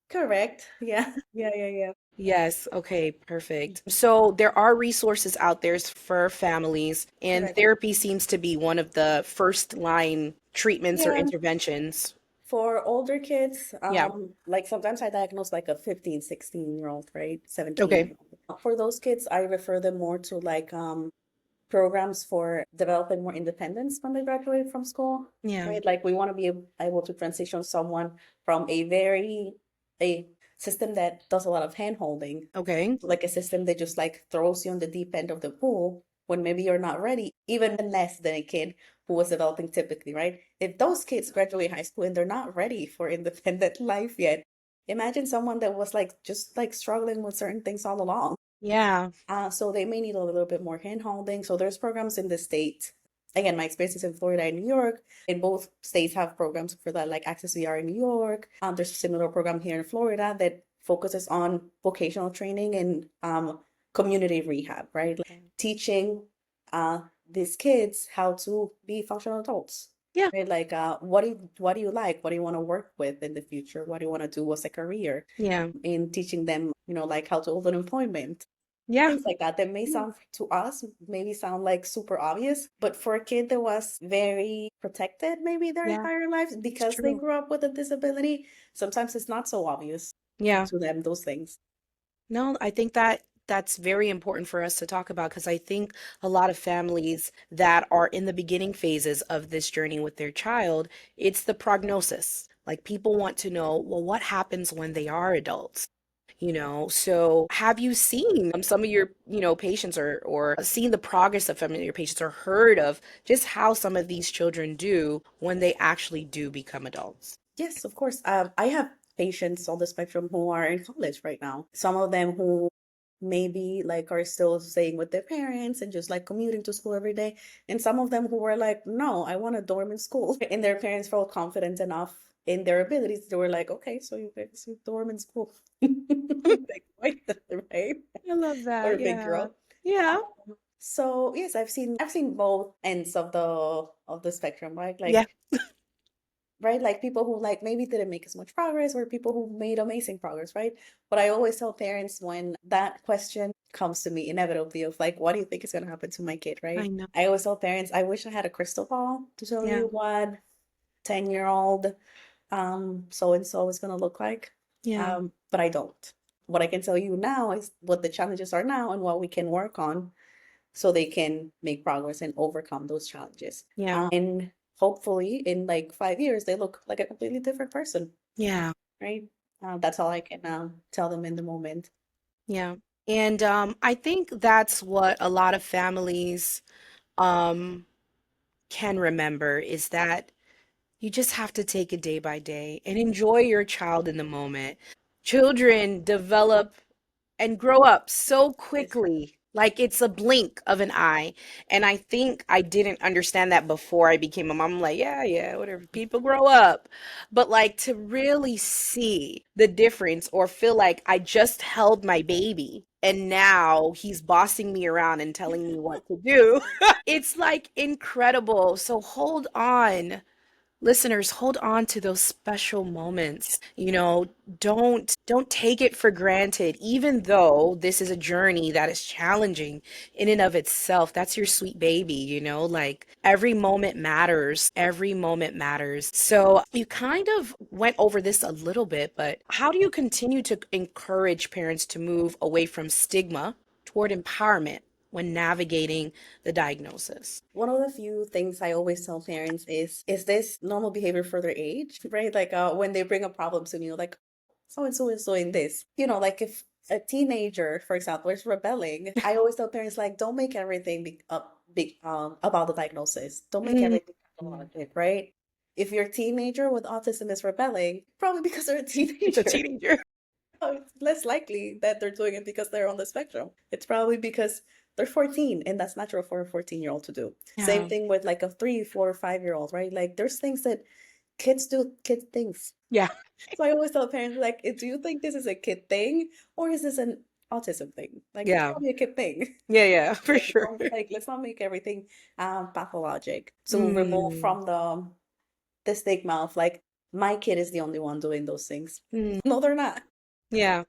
Correct. Yeah. Yeah. Yeah. Yeah. Yes, okay, perfect. So there are resources out there for families, and Correct. therapy seems to be one of the first line treatments or Yeah. interventions. For older kids, Yeah. like sometimes I diagnose like a 15, 16-year-old, right? 17 Okay. year old. For those kids, I refer them more to like programs for developing more independence when they graduate from school, Yeah. right? Like we want to be able to transition someone from a system that does a lot of hand holding, Okay. like a system that just like throws you in the deep end of the pool when maybe you're not ready, even less than a kid who was developing typically, right? If those kids graduate high school and they're not ready for independent life yet, imagine someone that was like just like struggling with certain things all along. Yeah. So they may need a little bit more hand holding. So there's programs in the state. Again, my experience is in Florida and New York. And both states have programs for that, like Access VR in New York. There's a similar program here in Florida that focuses on vocational training and community rehab, right? Like teaching uh, these kids how to be functional adults. Yeah. Right, like what do you like? What do you want to work with in the future? What do you want to do as a career? Yeah. In teaching them, like how to hold unemployment, Yeah. things like that that may sound to us maybe sound like super obvious, but for a kid that was very protected maybe their Yeah. entire lives It's because they true. grew up with a disability, sometimes it's not so obvious Yeah. to them, those things. No, I think that that's very important for us to talk about because I think a lot of families that are in the beginning phases of this journey with their child, it's the prognosis. Like people want to know, well, what happens when they are adults? So have you seen some of your, patients or seen the progress of some of your patients or heard of just how some of these children do when they actually do become adults? Yes, of course. I have patients on the spectrum who are in college right now, some of them who maybe like are still staying with their parents and just like commuting to school every day, and some of them who were like, no, I want to dorm in school, and their parents felt confident enough in their abilities, they were like, okay, so you dorm in school. Like, wait, right? I love Or that. a big Yeah. girl. Yeah. So yes, I've seen both ends of the spectrum, right? Yeah. Right? Like people who like maybe didn't make as much progress or people who made amazing progress, right? But I always tell parents when that question comes to me inevitably of like, what do you think is going to happen to my kid, I right? know. I always tell parents, I wish I had a crystal ball to tell Yeah. you what 10-year-old so and so is going to look like. Yeah. But I don't. What I can tell you now is what the challenges are now and what we can work on so they can make progress and overcome those challenges. Yeah. And hopefully, in like 5 years, they look like a completely different person, Yeah. right? That's all I can tell them in the moment. Yeah. And I think that's what a lot of families um, can remember is that you just have to take it day by day and enjoy your child in the moment. Children develop and grow up so Yes. quickly. Like it's a blink of an eye. And I think I didn't understand that before I became a mom. I'm like, yeah, yeah, whatever. People grow up. But like to really see the difference or feel like I just held my baby and now he's bossing me around and telling me what to do. It's like incredible. So hold on Listeners, hold on to those special moments. Don't take it for granted, even though this is a journey that is challenging in and of itself. That's your sweet baby, like every moment matters. Every moment matters. So you kind of went over this a little bit, but how do you continue to encourage parents to move away from stigma toward empowerment when navigating the diagnosis? One of the few things I always tell parents is this normal behavior for their age, right? Like when they bring a problem to me, like so and so is doing this. Like if a teenager, for example, is rebelling, I always tell parents like, don't make everything about the diagnosis. Don't make Mm, everything pathologic, right? If your teenager with autism is rebelling, probably because they're a it's a teenager. teenager. It's less likely that they're doing it because they're on the spectrum. It's probably because they're 14, and that's natural for a 14-year-old to do. Same Yeah. thing with like a 3, 4, or 5-year-old, right? Like there's things that kids do, kid things. Yeah. So I always tell parents, like, do you think this is a kid thing or is this an autism thing? Like it's Yeah. probably a kid thing. Yeah, yeah, for Like, sure. don't, like let's not make everything pathologic to remove Mm, from the stigma of like my kid is the only one doing those things. mm, No, they're not. yeah,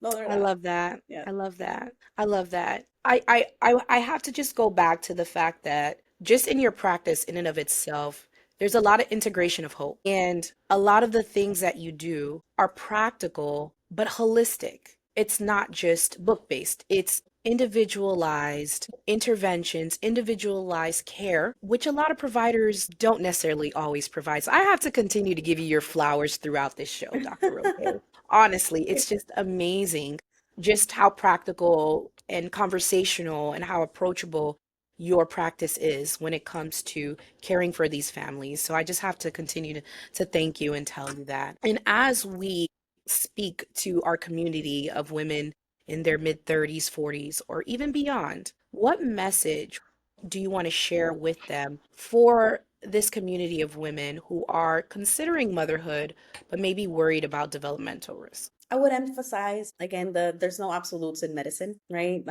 No, they're I not. love that. Yeah. I love that. I love that. I have to just go back to the fact that just in your practice in and of itself, there's a lot of integration of hope. And a lot of the things that you do are practical, but holistic. It's not just book-based. It's individualized interventions, individualized care, which a lot of providers don't necessarily always provide. So I have to continue to give you your flowers throughout this show, Dr. Roque. Honestly, it's just amazing just how practical and conversational and how approachable your practice is when it comes to caring for these families. So I just have to continue to thank you and tell you that. And as we speak to our community of women in their mid 30s, 40s, or even beyond, what message do you want to share with them for this community of women who are considering motherhood but maybe worried about developmental risk? I would emphasize again there's no absolutes in medicine, right?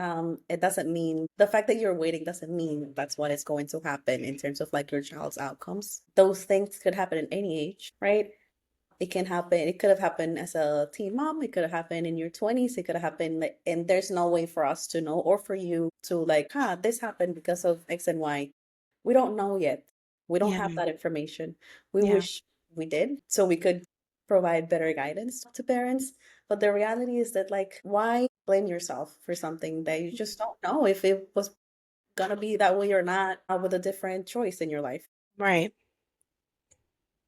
It doesn't mean the fact that you're waiting doesn't mean that's what is going to happen in terms of like your child's outcomes. Those things could happen at any age, right? It can happen. It could have happened as a teen mom. It could have happened in your 20s. It could have happened, like, and there's no way for us to know or for you to like, this happened because of X and Y. We don't know yet. We don't Yeah, have that information. We yeah. wish we did, so we could provide better guidance to parents. But the reality is that, like, why blame yourself for something that you just don't know if it was gonna be that way or not, with a different choice in your life? Right.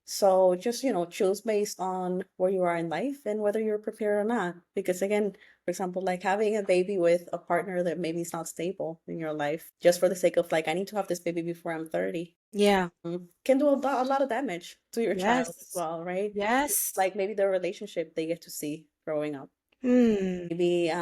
So just, choose based on where you are in life and whether you're prepared or not. Because again, for example, like having a baby with a partner that maybe is not stable in your life, just for the sake of like, I need to have this baby before I'm 30, Yeah. can do a lot of damage to your child as Yes. well, right? Yes. Like maybe the relationship they get to see growing up. Hmm. Maybe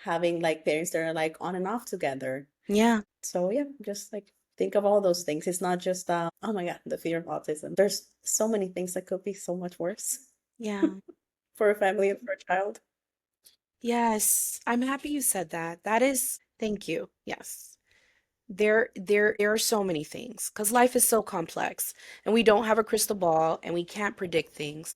having like parents that are like on and off together. Yeah. So yeah, just like think of all those things. It's not just oh my God, the fear of autism. There's so many things that could be so much worse Yeah. for a family and for a child. Yes. I'm happy you said that. Thank you. Yes. There are so many things because life is so complex and we don't have a crystal ball and we can't predict things.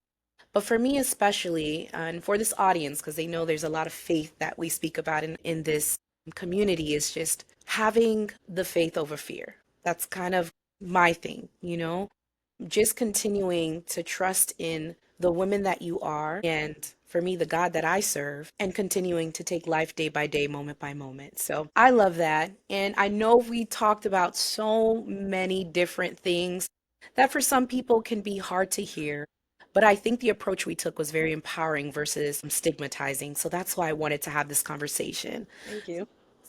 But for me especially, and for this audience, because they know there's a lot of faith that we speak about in this community, is just having the faith over fear. That's kind of my thing. Just continuing to trust in the women that you are, and for me, the God that I serve, and continuing to take life day by day, moment by moment. So I love that. And I know we talked about so many different things that for some people can be hard to hear. But I think the approach we took was very empowering versus stigmatizing. So that's why I wanted to have this conversation. Thank you.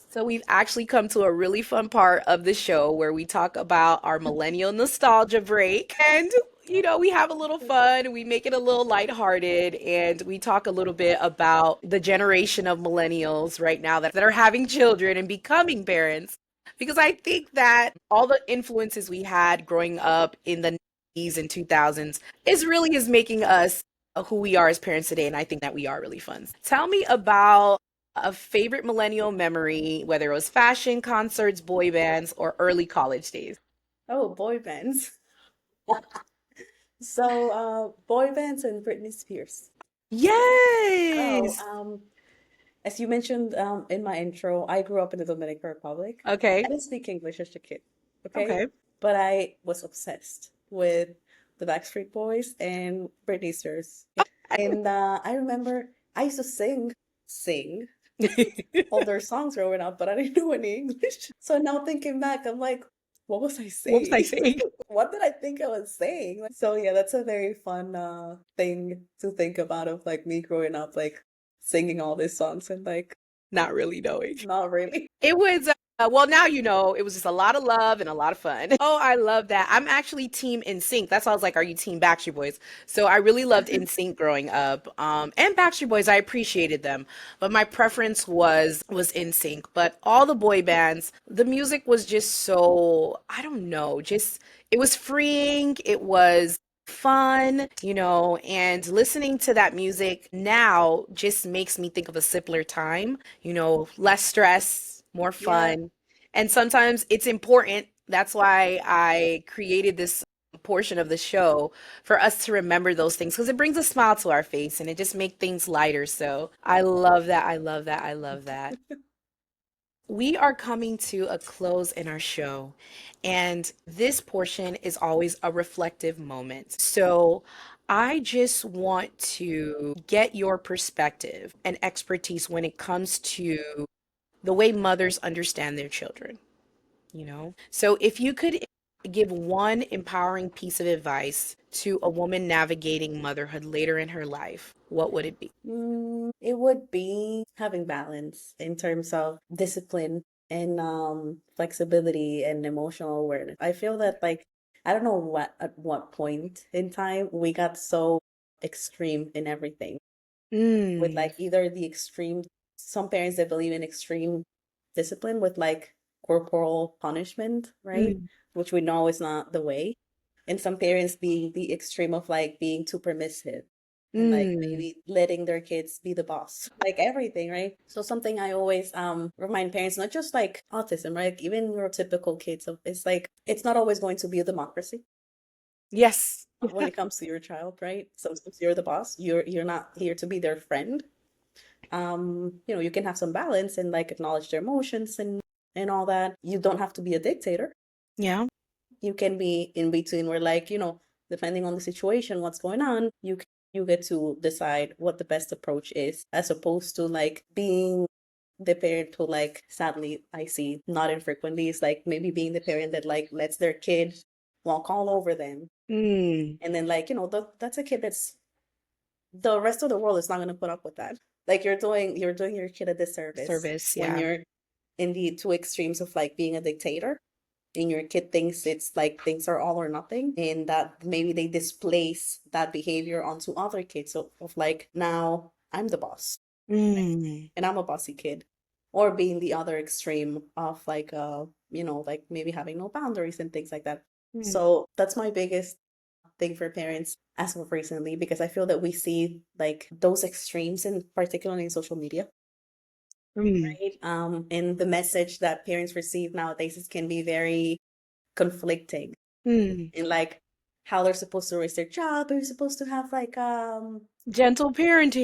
So we've actually come to a really fun part of the show where we talk about our millennial nostalgia break. And we have a little fun, we make it a little lighthearted, and we talk a little bit about the generation of millennials right now that are having children and becoming parents. Because I think that all the influences we had growing up in the 90s and 2000s is making us who we are as parents today. And I think that we are really fun. Tell me about a favorite millennial memory, whether it was fashion, concerts, boy bands, or early college days. Oh, boy bands. Boy bands and Britney Spears. Oh, Yes. as you mentioned in my intro, I grew up in the Dominican Republic. I Okay. didn't speak English as a kid, okay? Okay. But I was obsessed with the Backstreet Boys and Britney Spears. And I remember I used to sing all their songs growing up, but I didn't know any English. So now thinking back, I'm like, what was I What was I saying? saying? What did I think I was saying? So yeah, that's a very fun thing to think about of like me growing up, like singing all these songs and like Not really knowing. not really. It was, well, now you know, it was just a lot of love and a lot of fun. Oh, I love that. I'm actually team NSYNC. That's why I was like, are you team Backstreet Boys? So I really loved NSYNC growing up. And Backstreet Boys, I appreciated them, but my preference was NSYNC. But all the boy bands, the music was just so, I don't know, just it was freeing. It was fun, and listening to that music now just makes me think of a simpler time, less stress, more Yeah, fun. And sometimes it's important. That's why I created this portion of the show for us to remember those things because it brings a smile to our face and it just makes things lighter. So I love that. I love that. I love that. We are coming to a close in our show, and this portion is always a reflective moment. So, I just want to get your perspective and expertise when it comes to the way mothers understand their children. So, if you could give one empowering piece of advice to a woman navigating motherhood later in her life, what would it be? it would be having balance in terms of discipline and flexibility and emotional awareness. I feel that like I don't know what at what point in time we got so extreme in everything with Mm, like either the extreme some parents that believe in extreme discipline with like corporal punishment, right? mm, Which we know is not the way. And some parents being the extreme of like being too permissive and like mm, maybe letting their kids be the boss, like everything, right? So something I always remind parents, not just like autism, right? Like, even neurotypical kids, it's like it's not always going to be a democracy yes. when it comes to your child, right? Sometimes you're the boss. You're not here to be their friend. You can have some balance and like acknowledge their emotions and all that. You don't have to be a dictator. Yeah. You can be in between where like, depending on the situation, what's going on, you get to decide what the best approach is as opposed to like being the parent who like sadly I see not infrequently is like maybe being the parent that like lets their kid walk all over them. Mm, And then like, that's a kid that's the rest of the world is not going to put up with that. Like you're doing your kid a disservice service, when yeah. you're in the two extremes of like being a dictator and your kid thinks it's like things are all or nothing and that maybe they displace that behavior onto other kids of like now I'm the boss Mm, and I'm a bossy kid, or being the other extreme of like like maybe having no boundaries and things like that. mm, So that's my biggest thing for parents as of recently because I feel that we see like those extremes in particularly in social media, mm, right? And the message that parents receive nowadays can be very conflicting mm. in like how they're supposed to raise their child. They're supposed to have like Gentle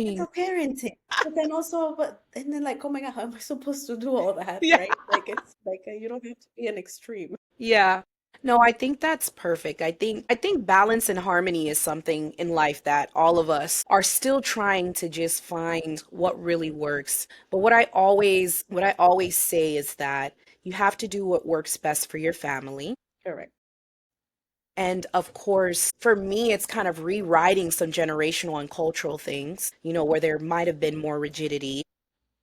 it's a parenting. parenting. But then also, but and then like, oh my God, how am I supposed to do all that, Yeah. right? Like it's like you don't have to be an extreme. Yeah. No, I think that's perfect. I think balance and harmony is something in life that all of us are still trying to just find what really works. But what I always say is that you have to do what works best for your family. Correct. And of course, for me, it's kind of rewriting some generational and cultural things, where there might have been more rigidity,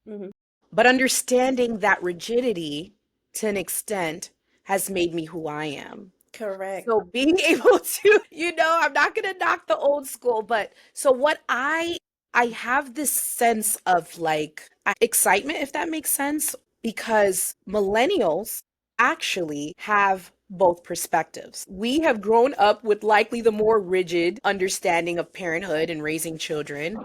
Hmm. but understanding that rigidity to an extent has made me who I am. Correct. So being able to, I'm not going to knock the old school, but so what I have this sense of like excitement, if that makes sense, because millennials actually have both perspectives. We have grown up with likely the more rigid understanding of parenthood and raising children,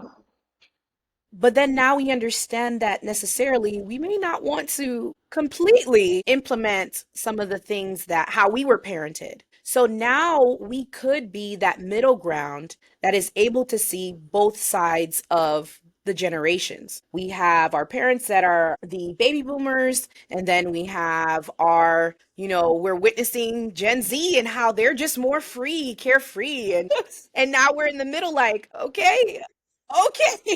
but then now we understand that necessarily we may not want to completely implement some of the things that how we were parented. So now we could be that middle ground that is able to see both sides of the generations. We have our parents that are the baby boomers, and then we have our, we're witnessing Gen Z and how they're just more free, carefree, and now we're in the middle like, okay, okay.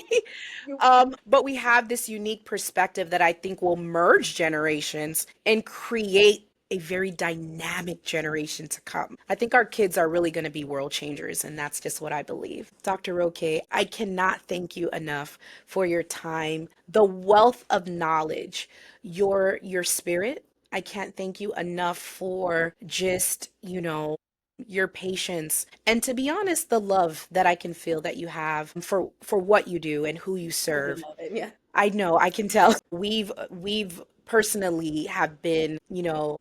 But we have this unique perspective that I think will merge generations and create a very dynamic generation to come. I think our kids are really going to be world changers, and that's just what I believe. Dr. Roque, I cannot thank you enough for your time, the wealth of knowledge, your spirit. I can't thank you enough for just, your patience, and to be honest, the love that I can feel that you have for what you do and who you I really serve. love it. Yeah. I know, I can tell. We've personally have been,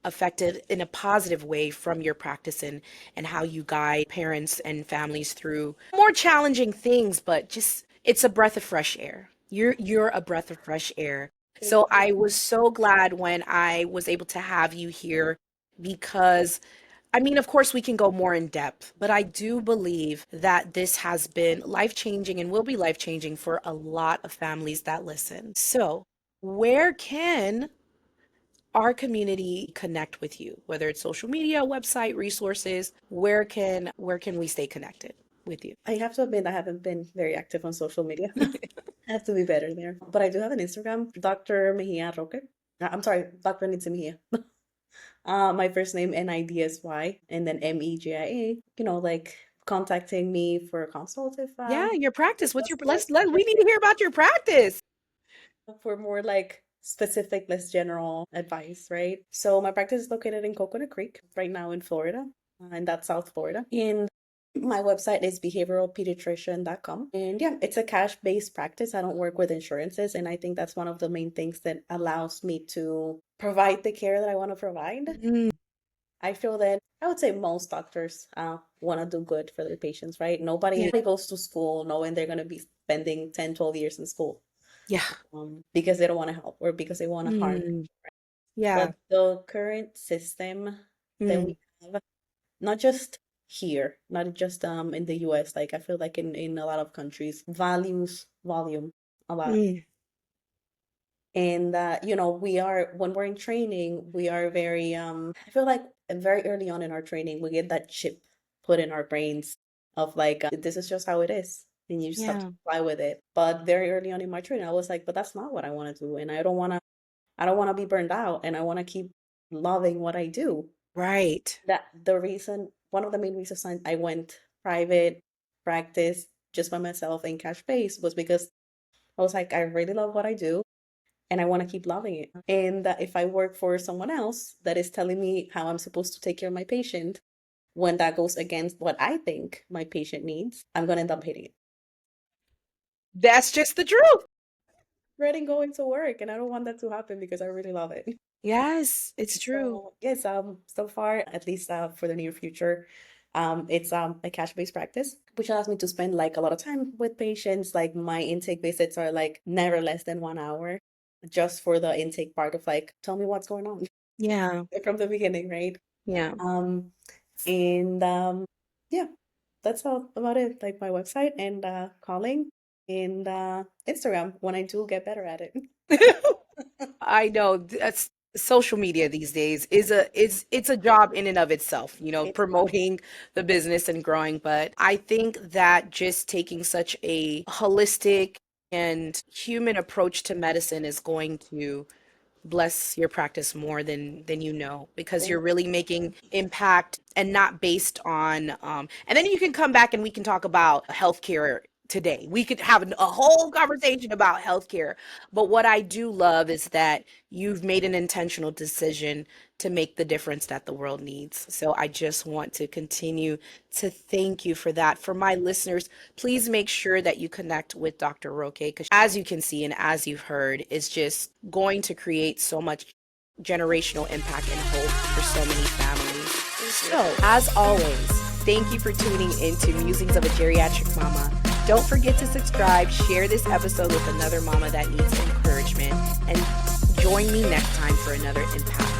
affected in a positive way from your practice and how you guide parents and families through more challenging things, but just it's a breath of fresh air. You're a breath of fresh air. Thank So you. I was so glad when I was able to have you here because I mean, of course, we can go more in depth, but I do believe that this has been life changing and will be life changing for a lot of families that listen. So, where can our community connect with you? Whether it's social media, website, resources, where can we stay connected with you? I have to admit, I haven't been very active on social media. I have to be better there. But I do have an Instagram, Dr. Mejia Roque. I'm sorry, Dr. Nidsy Mejia. My first name Nidsy and then Mejia. Like contacting me for a consult if Yeah, your practice. What's that's your the best we need to hear about your practice. for more like specific, less general advice, right? So my practice is located in Coconut Creek, right now in Florida, and that's South Florida. And my website is behavioralpediatrician.com. And yeah, it's a cash-based practice. I don't work with insurances, and I think that's one of the main things that allows me to provide the care that I want to provide. Mm, I feel that I would say most doctors want to do good for their patients, right? yeah. Nobody goes to school knowing they're going to be spending 10, 12 years in school Yeah. because they don't want to help or because they want to harm. Mm, yeah. But the current system that Mm, we have, not just here, not just in the US, like I feel like in a lot of countries, values volume a lot. mm, And we are when we're in training, we are very I feel like very early on in our training, we get that chip put in our brains of like this is just how it is. And you just have to yeah. fly with it. But very early on in my training, I was like, but that's not what I want to do. And I don't want to be burned out and I want to keep loving what I do. Right. That the reason, one of the main reasons I went private practice just by myself in cash base was because I was like, I really love what I do and I want to keep loving it. And if I work for someone else that is telling me how I'm supposed to take care of my patient, when that goes against what I think my patient needs, I'm going to end up hating it. That's just the truth. Dreading going to work, and I don't want that to happen because I really love it. Yes, it's true. So yes, so far, at least for the near future, it's a cash-based practice, which allows me to spend like a lot of time with patients. Like my intake visits are like never less than 1 hour, just for the intake part of like, tell me what's going on Yeah. from the beginning, right? Yeah. Um, and yeah, that's all about it. Like my website and calling and Instagram when I do get better at it. I know that's social media these days is it's a job in and of itself, It's promoting the business and growing. But I think that just taking such a holistic and human approach to medicine is going to bless your practice more than because you're really making impact and not based on and then you can come back and we can talk about healthcare today. We could have a whole conversation about healthcare, but what I do love is that you've made an intentional decision to make the difference that the world needs. So I just want to continue to thank you for that. For my listeners, please make sure that you connect with Dr. Roque because as you can see and as you've heard, is just going to create so much generational impact and hope for so many families. So, as always, thank you for tuning into Musings of a Geriatric Mama. Don't forget to subscribe, share this episode with another mama that needs encouragement, and join me next time for another impact